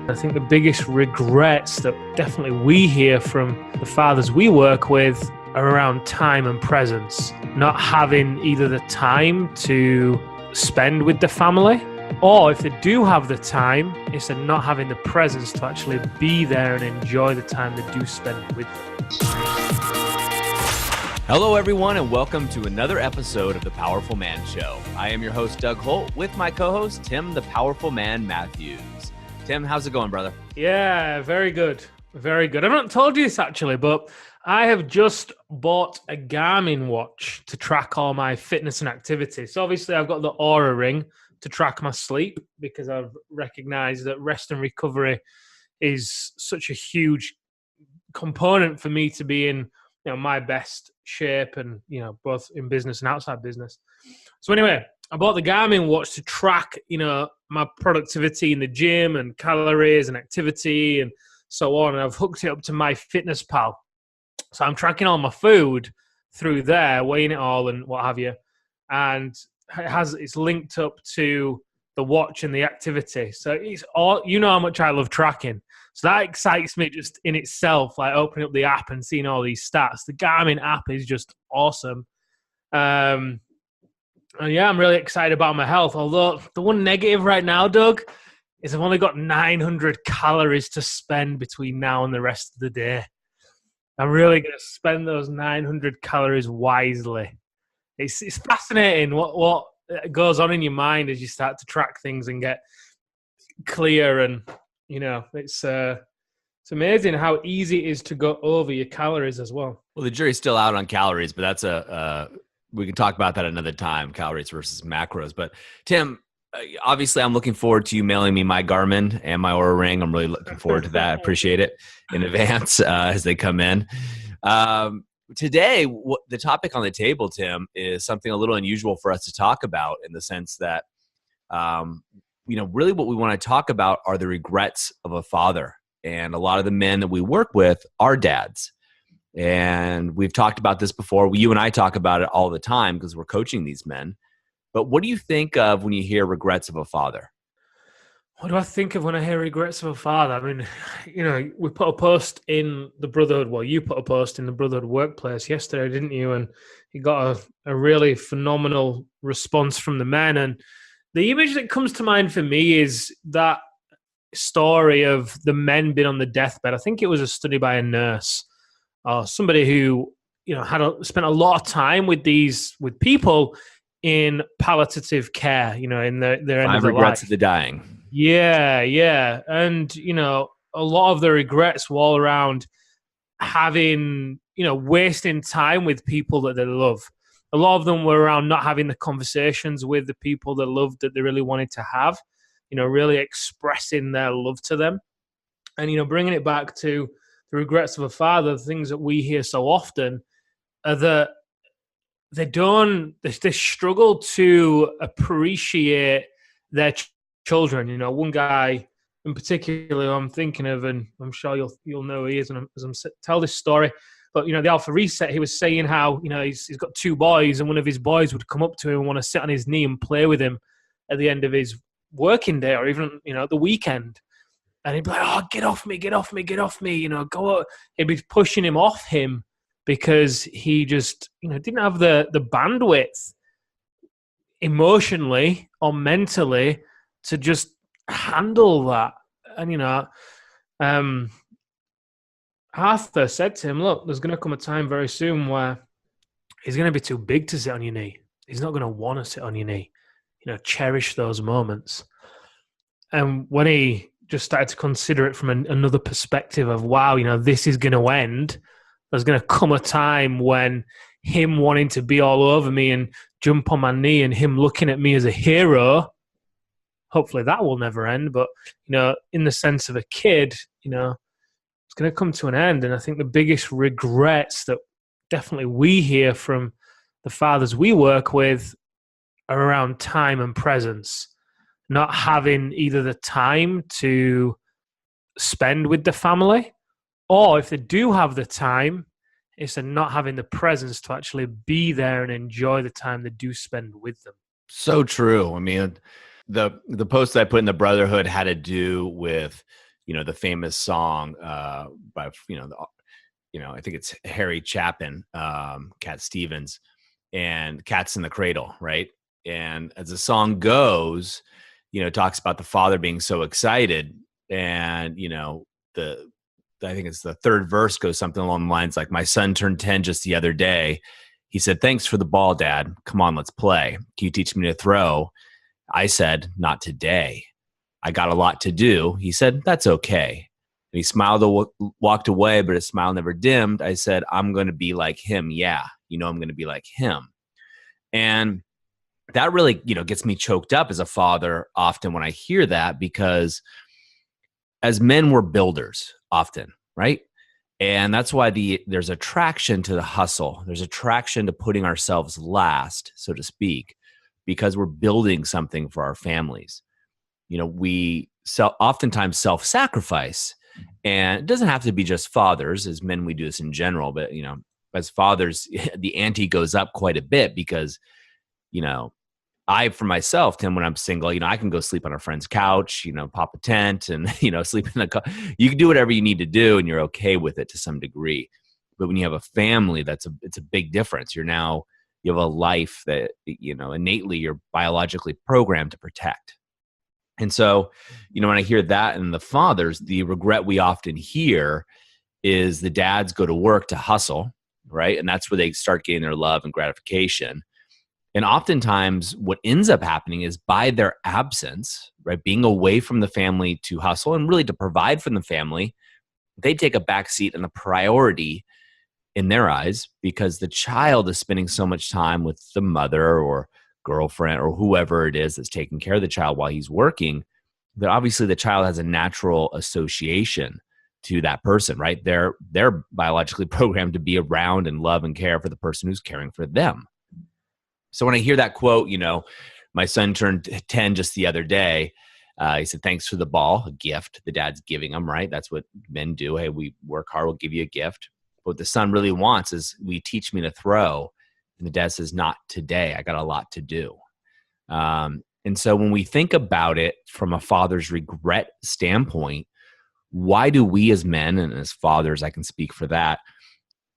I think the biggest regrets that definitely we hear from the fathers we work with are around time and presence. Not having either the time to spend with the family, or if they do have the time, it's not having the presence to actually be there and enjoy the time they do spend with them. Hello, everyone, and welcome to another episode of The Powerful Man Show. I am your host, Doug Holt, with my co-host, Tim, the Powerful Man Matthews. Tim, how's it going, brother? Yeah, very good. Very good. I've not told you this actually, but I have just bought a Garmin watch to track all my fitness and activity. So obviously I've got the Aura ring to track my sleep because I've recognized that rest and recovery is such a huge component for me to be in, my best shape and, both in business and outside business. So anyway, I bought the Garmin watch to track, my productivity in the gym and calories and activity and so on. And I've hooked it up to MyFitnessPal. So I'm tracking all my food through there, weighing it all and what have you. And it's linked up to the watch and the activity. So it's all, how much I love tracking. So that excites me just in itself, like opening up the app and seeing all these stats. The Garmin app is just awesome. And yeah, I'm really excited about my health. Although the one negative right now, Doug, is I've only got 900 calories to spend between now and the rest of the day. I'm really going to spend those 900 calories wisely. It's fascinating what goes on in your mind as you start to track things and get clear. And, it's amazing how easy it is to go over your calories as well. Well, the jury's still out on calories, but that's we can talk about that another time, calories versus macros. But Tim, obviously I'm looking forward to you mailing me my Garmin and my Aura ring. I'm really looking forward to that. I appreciate it in advance as they come in. Today, the topic on the table, Tim, is something a little unusual for us to talk about in the sense that, really what we want to talk about are the regrets of a father. And a lot of the men that we work with are dads. And we've talked about this before. You and I talk about it all the time because we're coaching these men. But what do you think of when you hear regrets of a father? What do I think of when I hear regrets of a father? I mean, we put a post in the Brotherhood. Well, you put a post in the Brotherhood workplace yesterday, didn't you? And you got a really phenomenal response from the men. And the image that comes to mind for me is that story of the men being on the deathbed. I think it was a study by a nurse or somebody who, spent a lot of time with people in palliative care, in their end of their life. Regrets of the dying. Yeah. And, a lot of the regrets were all around having, wasting time with people that they love. A lot of them were around not having the conversations with the people they loved that they really wanted to have, really expressing their love to them. And, bringing it back to the regrets of a father, the things that we hear so often are that they struggle to appreciate their children. One guy in particular I'm thinking of, and I'm sure you'll know who he is as I'm tell this story. But the Alpha Reset, he was saying how he's got two boys, and one of his boys would come up to him and want to sit on his knee and play with him at the end of his working day or even the weekend. And he'd be like, "Oh, get off me, get off me, get off me!" Go out. He'd be pushing him off him because he just didn't have the bandwidth emotionally or mentally to just handle that. And Arthur said to him, "Look, there's going to come a time very soon where he's going to be too big to sit on your knee. He's not going to want to sit on your knee. Cherish those moments." And when he just started to consider it from another perspective of, wow, this is going to end, there's going to come a time when him wanting to be all over me and jump on my knee and him looking at me as a hero, hopefully that will never end. But, in the sense of a kid, it's going to come to an end. And I think the biggest regrets that definitely we hear from the fathers we work with are around time and presence. Not having either the time to spend with the family, or if they do have the time, it's not having the presence to actually be there and enjoy the time they do spend with them. So true. I mean, the post that I put in the Brotherhood had to do with the famous song by, I think it's Harry Chapin, Cat Stevens, and Cats in the Cradle, right? And as the song goes, it talks about the father being so excited, and the I think it's the third verse goes something along the lines like, "My son turned 10 just the other day. He said, 'Thanks for the ball, Dad. Come on, let's play. Can you teach me to throw?' I said, 'Not today. I got a lot to do.' He said, 'That's okay.' And he smiled, walked away, but his smile never dimmed. I said, 'I'm going to be like him.' Yeah, I'm going to be like him." And that really, gets me choked up as a father often when I hear that, because as men, we're builders often, right? And that's why there's attraction to the hustle. There's attraction to putting ourselves last, so to speak, because we're building something for our families. We oftentimes self-sacrifice, and it doesn't have to be just fathers. As men, we do this in general, but as fathers, the ante goes up quite a bit, because for myself, Tim, when I'm single, I can go sleep on a friend's couch, pop a tent and, sleep in the car. You can do whatever you need to do, and you're okay with it to some degree. But when you have a family, it's a big difference. You have a life that, innately you're biologically programmed to protect. And so, when I hear that in the fathers, the regret we often hear is the dads go to work to hustle, right? And that's where they start getting their love and gratification. And oftentimes what ends up happening is, by their absence, right, being away from the family to hustle and really to provide for the family, they take a back seat and a priority in their eyes, because the child is spending so much time with the mother or girlfriend or whoever it is that's taking care of the child while he's working, that obviously the child has a natural association to that person, right? They're biologically programmed to be around and love and care for the person who's caring for them. So when I hear that quote, my son turned 10 just the other day. He said, "Thanks for the ball," a gift the dad's giving him, right? That's what men do. Hey, we work hard, we'll give you a gift. But what the son really wants is, "We teach me to throw?" And the dad says, "Not today. I got a lot to do." And so when we think about it from a father's regret standpoint, why do we as men, and as fathers, I can speak for that,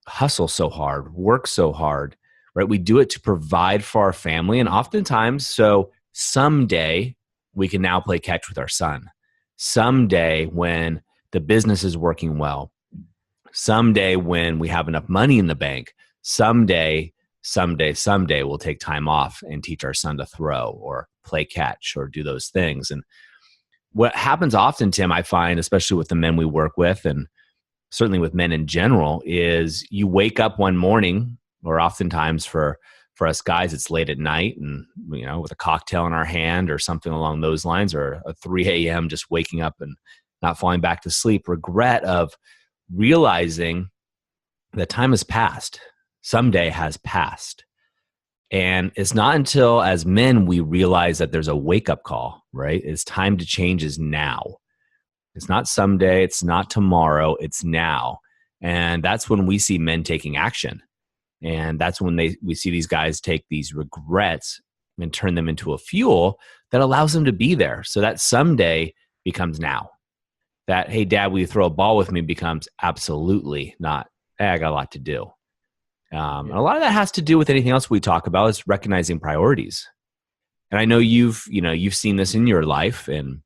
hustle so hard, work so hard? Right? We do it to provide for our family. And oftentimes, so someday we can now play catch with our son. Someday when the business is working well, someday when we have enough money in the bank, someday we'll take time off and teach our son to throw or play catch or do those things. And what happens often, Tim, I find, especially with the men we work with, and certainly with men in general, is you wake up one morning, or oftentimes for us guys, it's late at night and, with a cocktail in our hand or something along those lines, or a 3 a.m. just waking up and not falling back to sleep, regret of realizing that time has passed. Someday has passed. And it's not until as men we realize that there's a wake-up call, right? It's time to change is now. It's not someday, it's not tomorrow, it's now. And that's when we see men taking action. And that's when we see these guys take these regrets and turn them into a fuel that allows them to be there. So that someday becomes now. That, "Hey, Dad, will you throw a ball with me?" becomes absolutely not, "Hey, I got a lot to do." And a lot of that has to do with anything else we talk about, is recognizing priorities. And I know you've seen this in your life, and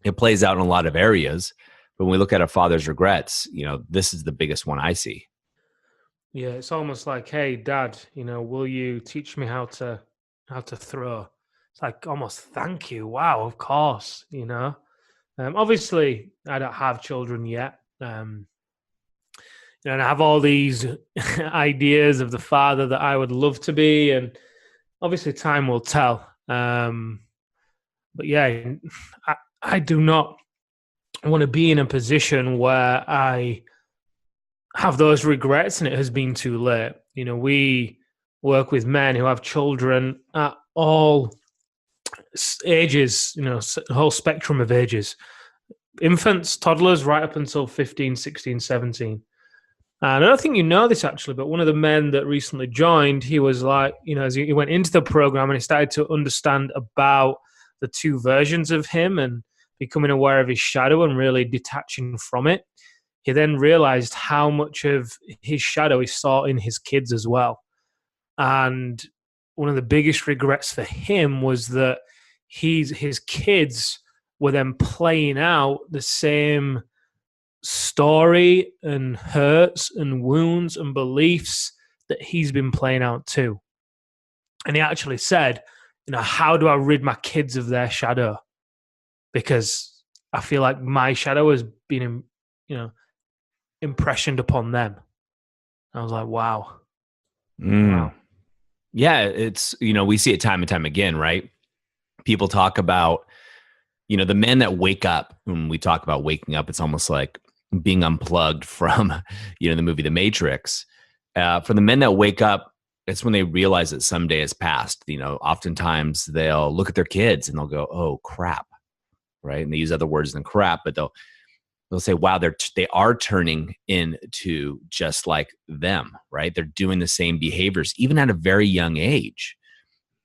it plays out in a lot of areas. But when we look at a father's regrets, this is the biggest one I see. Yeah, it's almost like, "Hey, Dad, will you teach me how to throw?" It's like, almost, "Thank you. Wow, of course." Obviously, I don't have children yet, and I have all these ideas of the father that I would love to be, and obviously, time will tell. But yeah, I do not want to be in a position where I have those regrets and it has been too late. We work with men who have children at all ages, a whole spectrum of ages. Infants, toddlers, right up until 15, 16, 17. And I don't think you know this actually, but one of the men that recently joined, he was like, as he went into the program and he started to understand about the two versions of him and becoming aware of his shadow and really detaching from it, he then realized how much of his shadow he saw in his kids as well. And one of the biggest regrets for him was that his kids were then playing out the same story and hurts and wounds and beliefs that he's been playing out too. And he actually said, how do I rid my kids of their shadow? Because I feel like my shadow has been, impressioned upon them. I was like, wow. Wow. Yeah, it's, we see it time and time again, right? People talk about, the men that wake up. When we talk about waking up, it's almost like being unplugged from, the movie The Matrix. For the men that wake up, it's when they realize that someday has passed. Oftentimes they'll look at their kids and they'll go, "Oh crap," right? And they use other words than crap, but they'll say, "Wow, they are turning into just like them," right? They're doing the same behaviors, even at a very young age.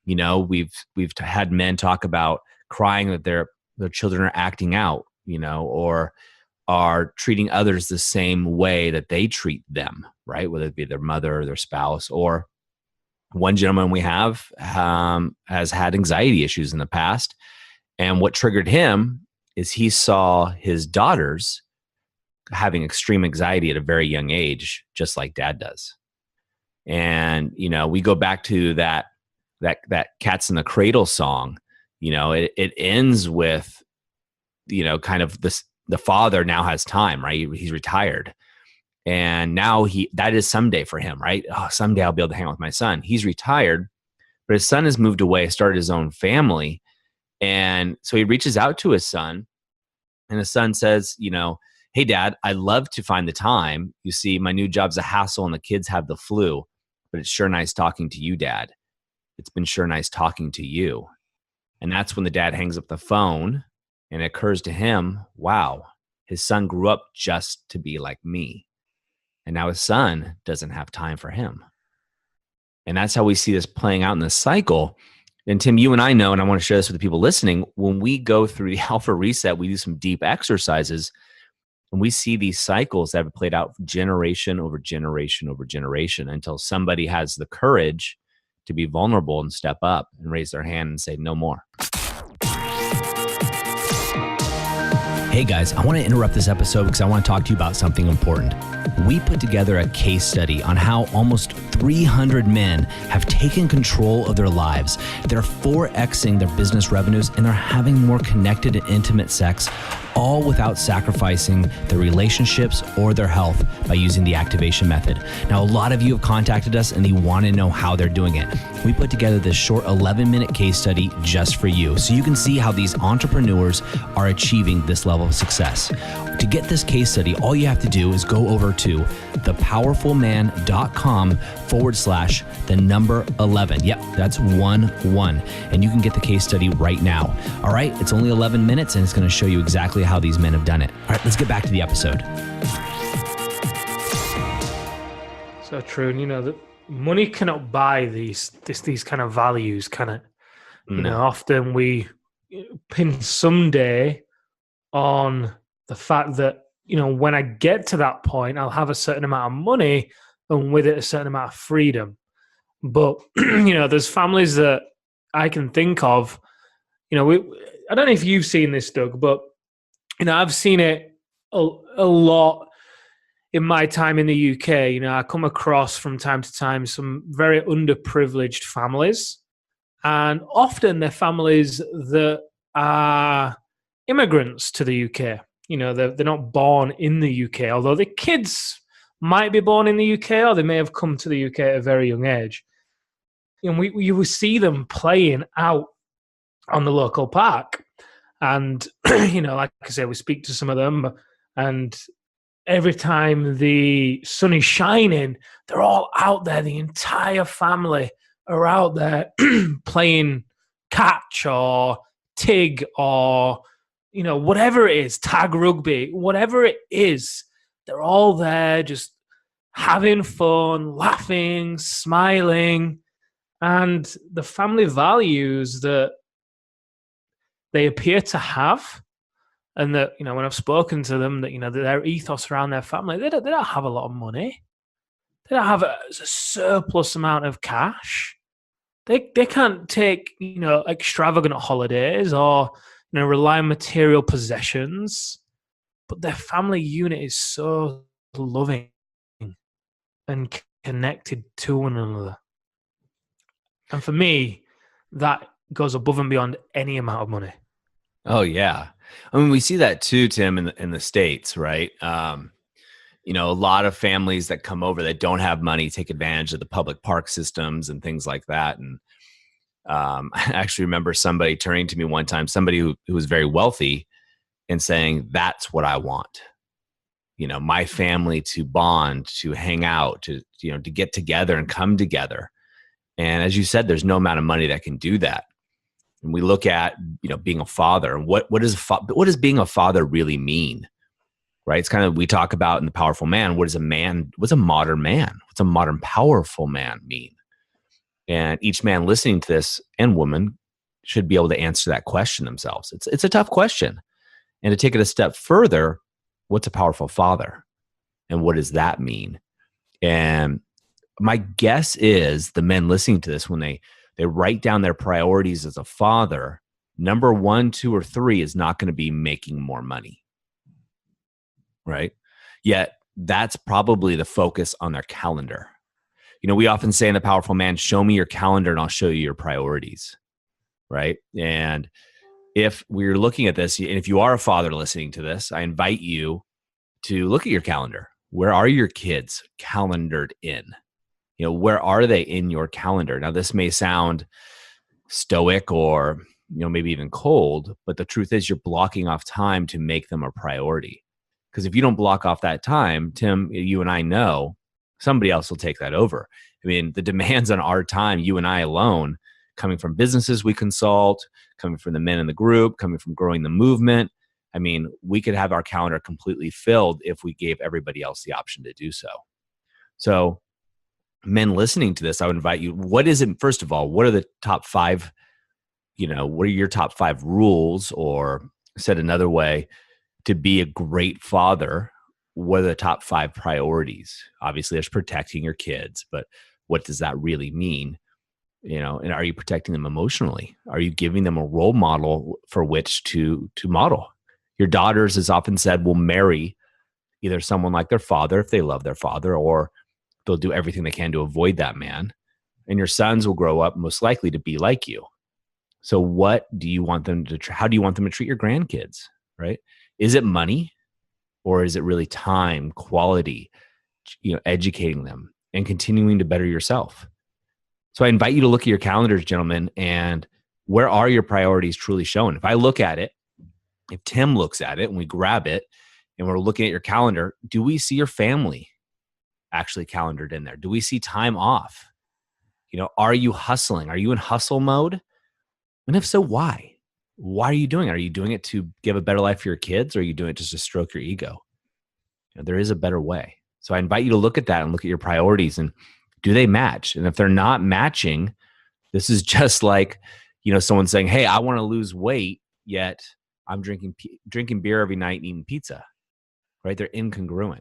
We've had men talk about crying that their children are acting out, or are treating others the same way that they treat them, right? Whether it be their mother or their spouse. Or one gentleman we have has had anxiety issues in the past. And what triggered him is he saw his daughters having extreme anxiety at a very young age, just like dad does. And, we go back to that Cats in the Cradle song. It ends with, kind of this, the father now has time, right? He's retired. And now that is someday for him, right? Oh, someday I'll be able to hang out with my son. He's retired, but his son has moved away, started his own family. And so he reaches out to his son, and his son says, "Hey dad, I love to find the time. You see, my new job's a hassle and the kids have the flu, but it's sure nice talking to you, dad. It's been sure nice talking to you." And that's when the dad hangs up the phone, and it occurs to him, wow, his son grew up just to be like me. And now his son doesn't have time for him. And that's how we see this playing out in this cycle. And Tim, you and I know, and I want to share this with the people listening, when we go through the Alpha Reset, we do some deep exercises, and we see these cycles that have played out generation over generation over generation until somebody has the courage to be vulnerable and step up and raise their hand and say, no more. Hey guys, I want to interrupt this episode because I want to talk to you about something important. We put together a case study on how almost 300 men have taken control of their lives. They're 4Xing their business revenues, and they're having more connected and intimate sex, all without sacrificing their relationships or their health by using the activation method. Now, a lot of you have contacted us and they want to know how they're doing it. We put together this short 11-minute case study just for you, so you can see how these entrepreneurs are achieving this level of success. To get this case study, all you have to do is go over to thepowerfulman.com/11. Yep, that's 11. And you can get the case study right now. All right, it's only 11 minutes and it's going to show you exactly how these men have done it. All right, let's get back to the episode. So true. And the money cannot buy these kind of values, can it? Often we pin someday on the fact that, when I get to that point, I'll have a certain amount of money and with it a certain amount of freedom. But, there's families that I can think of, I don't know if you've seen this, Doug, but, I've seen it a lot in my time in the UK. I come across from time to time some very underprivileged families, and often they're families that are immigrants to the UK. They're not born in the UK, although the kids might be born in the UK or they may have come to the UK at a very young age. You will see them playing out on the local park. And, like I say, we speak to some of them, and every time the sun is shining, they're all out there. The entire family are out there playing catch or tig or, whatever it is, tag rugby, whatever it is, they're all there just having fun, laughing, smiling. And the family values that they appear to have And that, when I've spoken to them, that, their ethos around their family, they don't have a lot of money. They don't have a surplus amount of cash. They can't take, extravagant holidays or, rely on material possessions. But their family unit is so loving and connected to one another. And for me, that goes above and beyond any amount of money. Oh yeah. I mean, we see that too, Tim, in the States, right? A lot of families that come over that don't have money take advantage of the public park systems and things like that. And I actually remember somebody turning to me one time, somebody who was very wealthy, and saying, "That's what I want. My family to bond, to hang out, to get together and come together." And as you said, there's no amount of money that can do that. And we look at, being a father, and what does being a father really mean? Right? It's kind of, we talk about in The Powerful Man, what's a modern man? What's a modern powerful man mean? And each man listening to this, and woman, should be able to answer that question themselves. It's a tough question. And to take it a step further, what's a powerful father? And what does that mean? And my guess is the men listening to this, when they write down their priorities as a father, number 1, 2, or 3 is not going to be making more money. Right? Yet that's probably the focus on their calendar. We often say in The Powerful Man, show me your calendar and I'll show you your priorities. Right? And if we're looking at this, and if you are a father listening to this, I invite you to look at your calendar. Where are your kids calendared in? Where are they in your calendar? Now, this may sound stoic or, maybe even cold, but the truth is you're blocking off time to make them a priority. Because if you don't block off that time, Tim, you and I know somebody else will take that over. I mean, the demands on our time, you and I alone, coming from businesses we consult, coming from the men in the group, coming from growing the movement. I mean, we could have our calendar completely filled if we gave everybody else the option to do so. So, men listening to this, I would invite you, first of all, what are the top 5, what are your top 5 rules, or said another way, to be a great father? What are the top 5 priorities? Obviously, there's protecting your kids, but what does that really mean? And are you protecting them emotionally? Are you giving them a role model for which to model? Your daughters, as often said, will marry either someone like their father if they love their father, or they'll do everything they can to avoid that man. And your sons will grow up most likely to be like you. So what do you want them to, how do you want them to treat your grandkids, right? Is it money, or is it really time, quality, educating them and continuing to better yourself? So I invite you to look at your calendars, gentlemen, and where are your priorities truly shown? If I look at it, if Tim looks at it and we grab it and we're looking at your calendar, do we see your family actually calendared in there? Do we see time off? Are you hustling? Are you in hustle mode? And if so, why? Why are you doing it? Are you doing it to give a better life for your kids, or are you doing it just to stroke your ego? There is a better way. So I invite you to look at that and look at your priorities, and do they match? And if they're not matching, this is just like, someone saying, "Hey, I want to lose weight," yet I'm drinking beer every night and eating pizza, right? They're incongruent.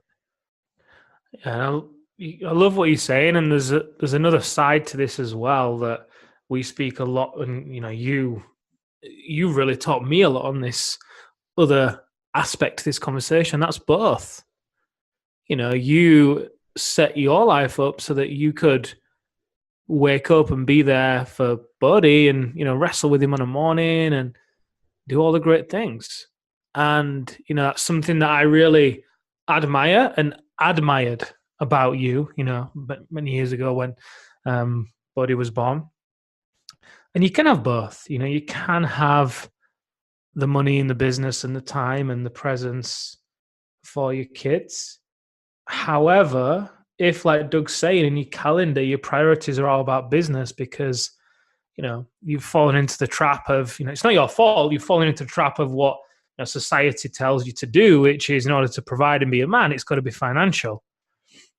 Yeah, I love what you're saying, and there's another side to this as well that we speak a lot, and you really taught me a lot on this other aspect to this conversation. That's both. You set your life up so that you could wake up and be there for Buddy, and wrestle with him on a morning and do all the great things. And that's something that I really admire and admired about you, many years ago when Buddy was born. And you can have both. You can have the money and the business and the time and the presence for your kids. However, if, like Doug's saying, in your calendar, your priorities are all about business because, you've fallen into the trap of, it's not your fault. You've fallen into the trap of what society tells you to do, which is, in order to provide and be a man, it's got to be financial.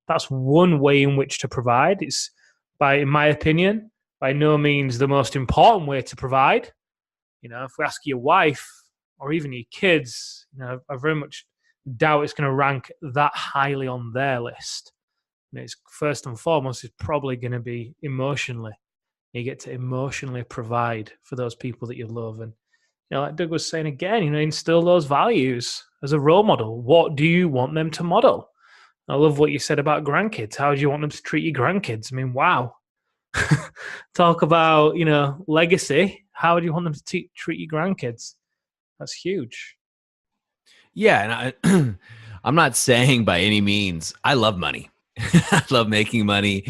That's one way in which to provide. It's, in my opinion, by no means the most important way to provide. If we ask your wife or even your kids, I very much doubt it's going to rank that highly on their list. It's first and foremost is probably going to be emotionally. You get to emotionally provide for those people that you love. And, like Doug was saying again, instill those values as a role model. What do you want them to model? I love what you said about grandkids. How do you want them to treat your grandkids? I mean, wow. Talk about, legacy. How do you want them to treat your grandkids? That's huge. Yeah. And I'm not saying by any means, I love money. I love making money.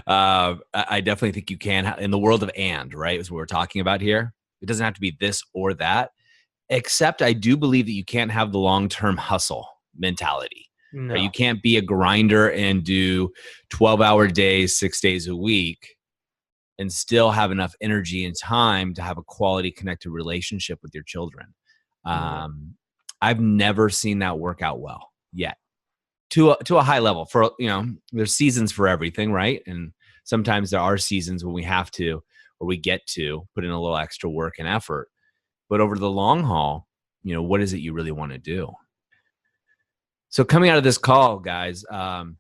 I definitely think you can, in the world of right, is what we're talking about here. It doesn't have to be this or that, except I do believe that you can't have the long-term hustle mentality. No. Right? You can't be a grinder and do 12-hour days, 6 days a week, and still have enough energy and time to have a quality connected relationship with your children. I've never seen that work out well yet. To a high level. For there's seasons for everything, right? And sometimes there are seasons when we have to, or we get to put in a little extra work and effort. But over the long haul, what is it you really want to do? So coming out of this call, guys, I'm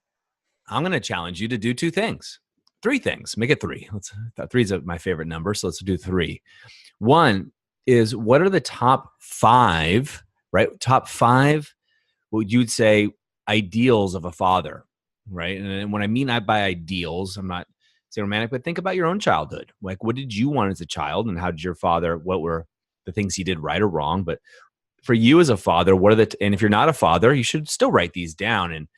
going to challenge you to do 2 things, 3 things. Make it 3. 3 is my favorite number, so let's do 3. 1 is, what are the top 5, right? Top 5, what you'd say, ideals of a father, right? And when I mean by ideals, I'm not saying romantic, but think about your own childhood. Like, what did you want as a child, and how did your father, what were the things he did right or wrong? But for you as a father, what are and if you're not a father, you should still write these down. And,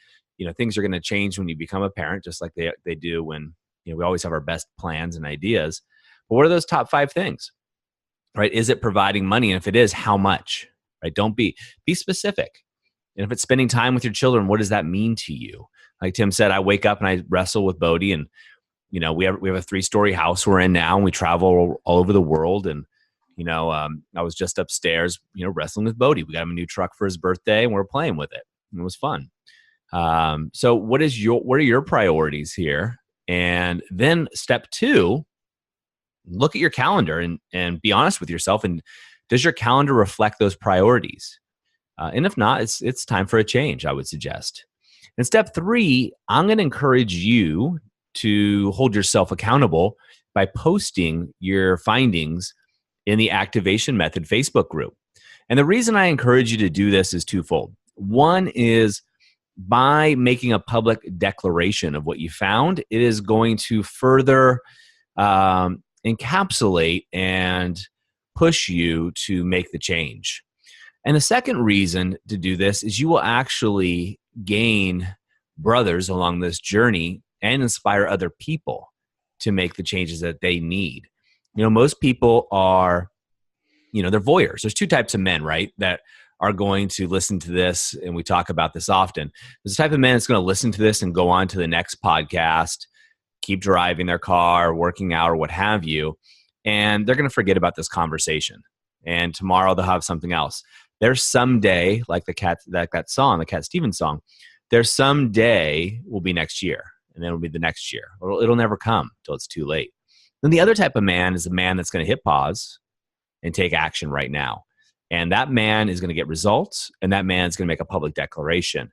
things are going to change when you become a parent, just like they do when, we always have our best plans and ideas. But what are those top 5 things, right? Is it providing money? And if it is, how much, right? Don't be specific. And if it's spending time with your children, what does that mean to you? Like Tim said, I wake up and I wrestle with Bodhi, and we have a 3-story house we're in now, and we travel all over the world. And I was just upstairs, wrestling with Bodhi. We got him a new truck for his birthday, and we're playing with it. And it was fun. So what are your priorities here? And then step 2, look at your calendar and be honest with yourself. And does your calendar reflect those priorities? And if not, it's time for a change, I would suggest. And step 3, I'm going to encourage you to hold yourself accountable by posting your findings in the Activation Method Facebook group. And the reason I encourage you to do this is twofold. One is, by making a public declaration of what you found, it is going to further encapsulate and push you to make the change. And the second reason to do this is you will actually gain brothers along this journey and inspire other people to make the changes that they need. Most people are, they're voyeurs. There's 2 types of men, right, that are going to listen to this, and we talk about this often. There's a type of man that's going to listen to this and go on to the next podcast, keep driving their car, working out, or what have you, and they're going to forget about this conversation. And tomorrow they'll have something else. There's someday, like that Cat Stevens song, there's someday will be next year, and then it'll be the next year. It'll never come until it's too late. Then the other type of man is a man that's going to hit pause and take action right now. And that man is going to get results, and that man is going to make a public declaration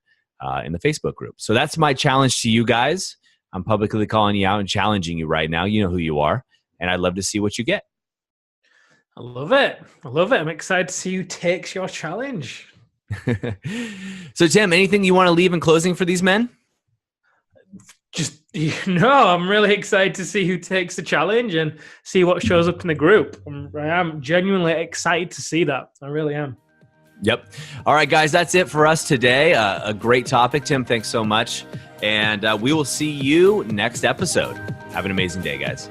in the Facebook group. So that's my challenge to you guys. I'm publicly calling you out and challenging you right now. You know who you are, and I'd love to see what you get. I love it. I'm excited to see who takes your challenge. So, Tim, anything you want to leave in closing for these men? I'm really excited to see who takes the challenge and see what shows up in the group. I am genuinely excited to see that. I really am. Yep. All right, guys, that's it for us today. A great topic, Tim. Thanks so much. And we will see you next episode. Have an amazing day, guys.